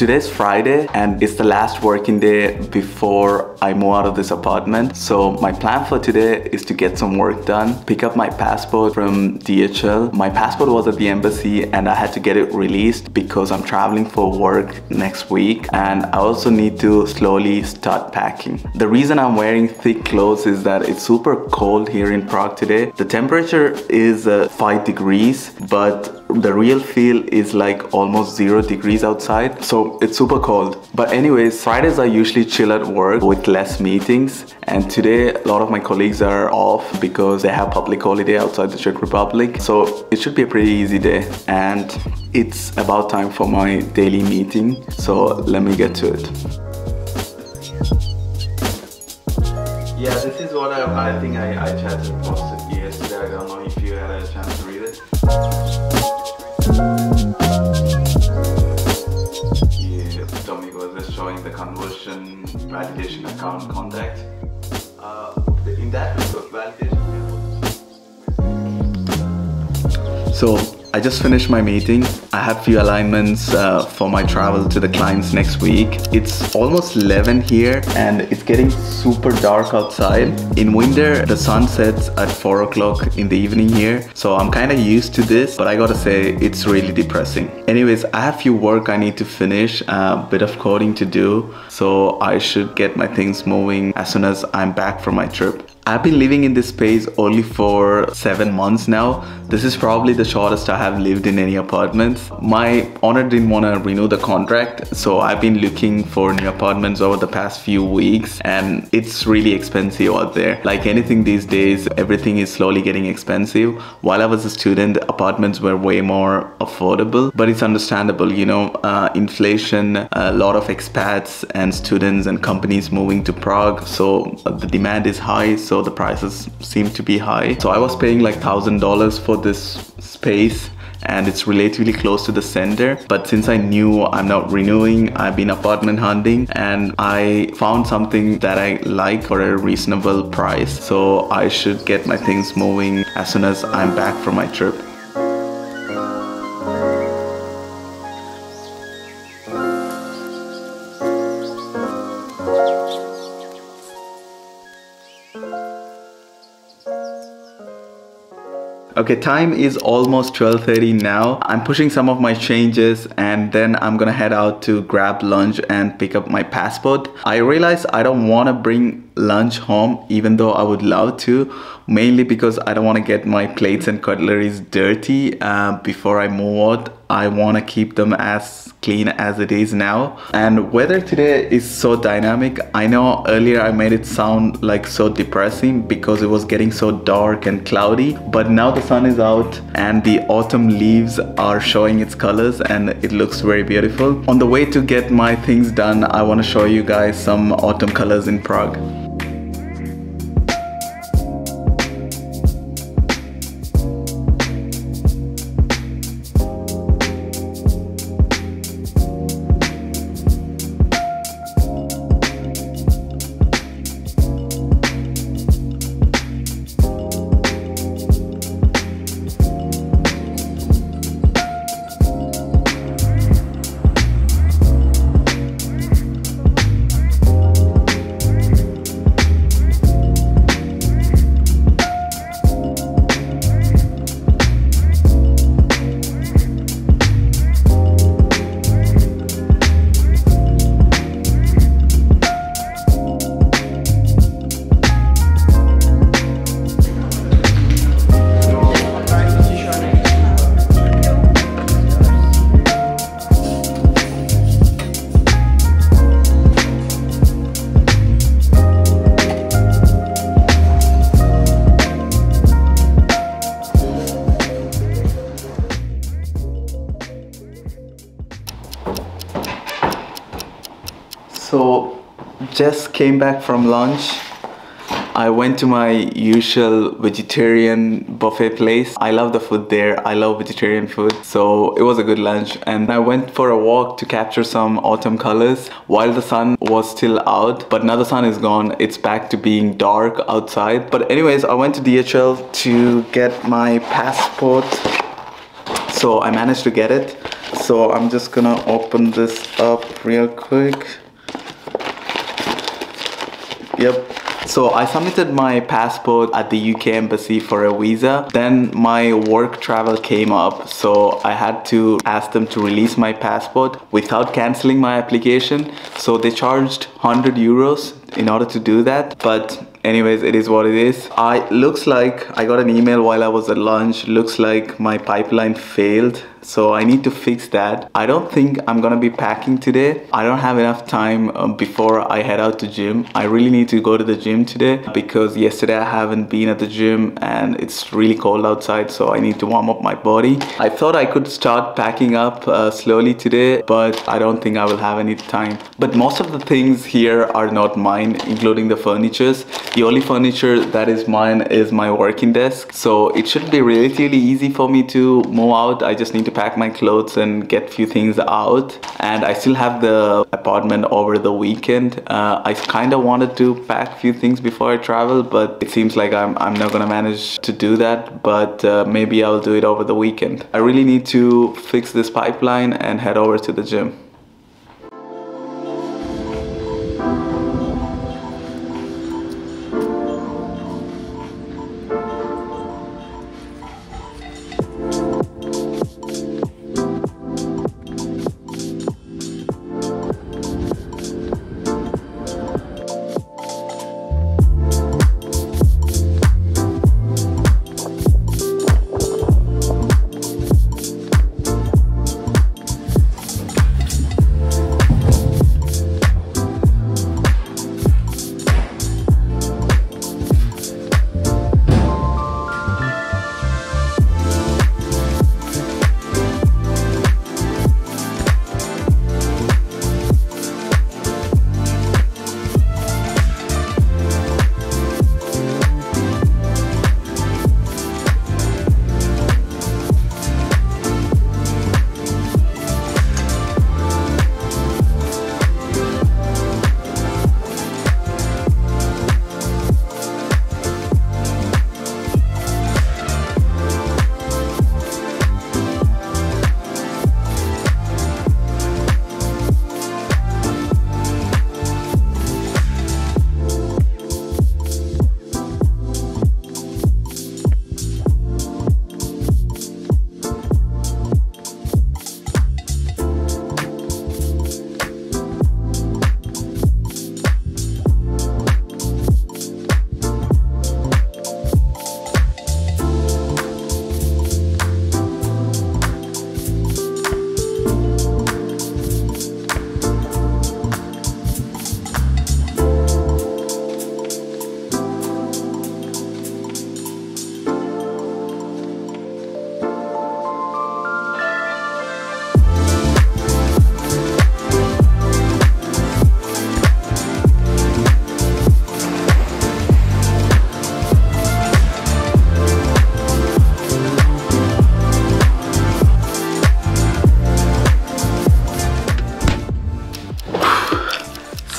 Today's Friday and it's the last working day before I move out of this apartment. So my plan for today is to get some work done, pick up my passport from DHL. My passport was at the embassy and I had to get it released because I'm traveling for work next week, and I also need to slowly start packing. The reason I'm wearing thick clothes is that it's super cold here in Prague today. The temperature is 5 degrees, but the real feel is like almost 0 degrees outside, so it's super cold. But anyways, Fridays I usually chill at work with less meetings, and today a lot of my colleagues are off because they have public holiday outside the Czech Republic, so it should be a pretty easy day. And it's about time for my daily meeting, so let me get to it. Yeah, this is what I think I chatted and posted yesterday. I don't know if you had a chance to read it. Yeah, Tommy was just showing the conversion validation account contact. In that validation. So I just finished my meeting. I have few alignments for my travel to the clients next week. It's almost 11 here and it's getting super dark outside. In winter, the sun sets at 4 o'clock in the evening here. So I'm kind of used to this, but I gotta say it's really depressing. Anyways, I have few work I need to finish, a bit of coding to do. So I should get my things moving as soon as I'm back from my trip. I've been living in this space only for 7 months now. This is probably the shortest I have lived in any apartments. My owner didn't want to renew the contract, so I've been looking for new apartments over the past few weeks, and it's really expensive out there. Like anything these days, everything is slowly getting expensive. While I was a student, apartments were way more affordable, but it's understandable, you know, inflation, a lot of expats and students and companies moving to Prague, so the demand is high. So the prices seem to be high. So I was paying like $1,000 for this space, and it's relatively close to the center. But since I knew I'm not renewing, I've been apartment hunting and I found something that I like for a reasonable price. So I should get my things moving as soon as I'm back from my trip. Okay, time is almost 12:30 now. I'm pushing some of my changes and then I'm gonna head out to grab lunch and pick up my passport. I realized I don't want to bring lunch home, even though I would love to, mainly because I don't want to get my plates and cutleries dirty before I move out. I want to keep them as clean as it is now. And weather today is so dynamic. I know earlier I made it sound like so depressing because it was getting so dark and cloudy, but now the sun is out and the autumn leaves are showing its colors and it looks very beautiful. On the way to get my things done, I want to show you guys some autumn colors in Prague. So just came back from lunch. I went to my usual vegetarian buffet place. I love the food there. I love vegetarian food. So it was a good lunch. And I went for a walk to capture some autumn colors while the sun was still out. But now the sun is gone. It's back to being dark outside. But anyways, I went to DHL to get my passport. So I managed to get it. So I'm just gonna open this up real quick. Yep. So I submitted my passport at the UK embassy for a visa. Then my work travel came up, so I had to ask them to release my passport without cancelling my application. So they charged 100 euros in order to do that. But anyways, it is what it is. Looks like I got an email while I was at lunch. Looks like my pipeline failed. So I need to fix that. I don't think I'm gonna be packing today. I don't have enough time before I head out to gym. I really need to go to the gym today because yesterday I haven't been at the gym and it's really cold outside, so I need to warm up my body. I thought I could start packing up slowly today, but I don't think I will have any time. But most of the things here are not mine, including the furnitures. The only furniture that is mine is my working desk. So it should be relatively easy for me to move out. I just need to pack my clothes and get few things out, and I still have the apartment over the weekend. I kind of wanted to pack few things before I travel, but it seems like I'm not gonna manage to do that, but maybe I'll do it over the weekend. I really need to fix this pipeline and head over to the gym.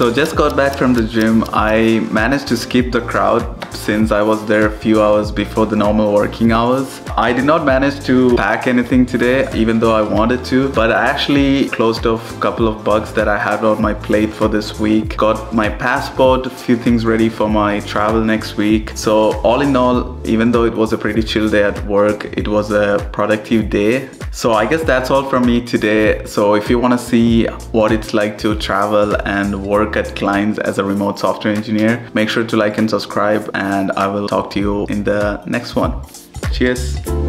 So just got back from the gym. I managed to skip the crowd since I was there a few hours before the normal working hours. I did not manage to pack anything today, even though I wanted to, but I actually closed off a couple of bugs that I had on my plate for this week. Got my passport, a few things ready for my travel next week. So all in all, even though it was a pretty chill day at work, it was a productive day. So I guess that's all from me today. So if you want to see what it's like to travel and work at clients as a remote software engineer, make sure to like and subscribe, and I will talk to you in the next one. Cheers.